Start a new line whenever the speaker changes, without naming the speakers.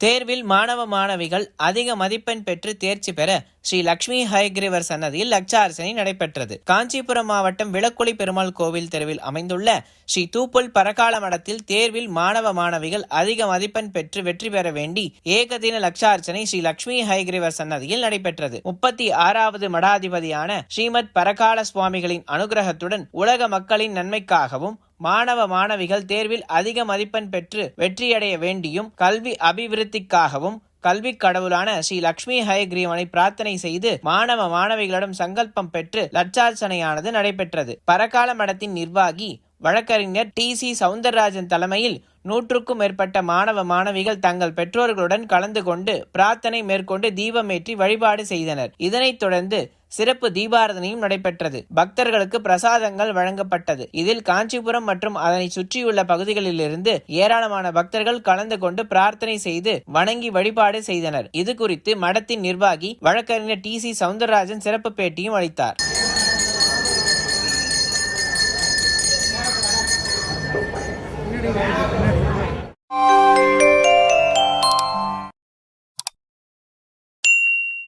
தேர்வில் மாணவ மாணவிகள் அதிக மதிப்பெண் பெற்று தேர்ச்சி பெற ஸ்ரீ லட்சுமி ஹயக்ரீவர் சன்னதியில் லட்சார்ச்சனை நடைபெற்றது. காஞ்சிபுரம் மாவட்டம் விளக்குழி பெருமாள் கோவில் தெருவில் அமைந்துள்ள ஸ்ரீ தூப்புல் பரகால மடத்தில் தேர்வில் மாணவ மாணவிகள் அதிக மதிப்பெண் பெற்று வெற்றி பெற வேண்டி ஏகதின லட்சார்ச்சனை ஸ்ரீ லட்சுமி ஹயக்ரீவர் சன்னதியில் நடைபெற்றது. 36வது மடாதிபதியான ஸ்ரீமத் பரகால சுவாமிகளின் அனுகிரகத்துடன் உலக மக்களின் நன்மைக்காகவும் மாணவ மாணவிகள் தேர்வில் அதிக மதிப்பெண் பெற்று வெற்றியடைய வேண்டியும் கல்வி அபிவிருத்திக்காகவும் கல்வி கடவுளான ஸ்ரீ லட்சுமி ஹயக்ரீவனை பிரார்த்தனை செய்து மாணவ மாணவிகளிடம் சங்கல்பம் பெற்று லட்சார்ச்சனையானது நடைபெற்றது. பரகால மடத்தின் நிர்வாகி வழக்கறிஞர் டி.சி. சவுந்தரராஜன் தலைமையில் 100க்கும் மேற்பட்ட மாணவ மாணவிகள் தங்கள் பெற்றோர்களுடன் கலந்து கொண்டு பிரார்த்தனை மேற்கொண்டு தீபமேற்றி வழிபாடு செய்தனர். இதனைத் தொடர்ந்து சிறப்பு தீபாராதனையும் நடைபெற்றது. பக்தர்களுக்கு பிரசாதங்கள் வழங்கப்பட்டது. இதில் காஞ்சிபுரம் மற்றும் அதனை சுற்றியுள்ள பகுதிகளிலிருந்து ஏராளமான பக்தர்கள் கலந்து கொண்டு பிரார்த்தனை செய்து வணங்கி வழிபாடு செய்தனர். இது குறித்து மடத்தின் நிர்வாகி வழக்கறிஞர் டி.சி. சவுந்தரராஜன் சிறப்பு பேட்டியும் அளித்தார்.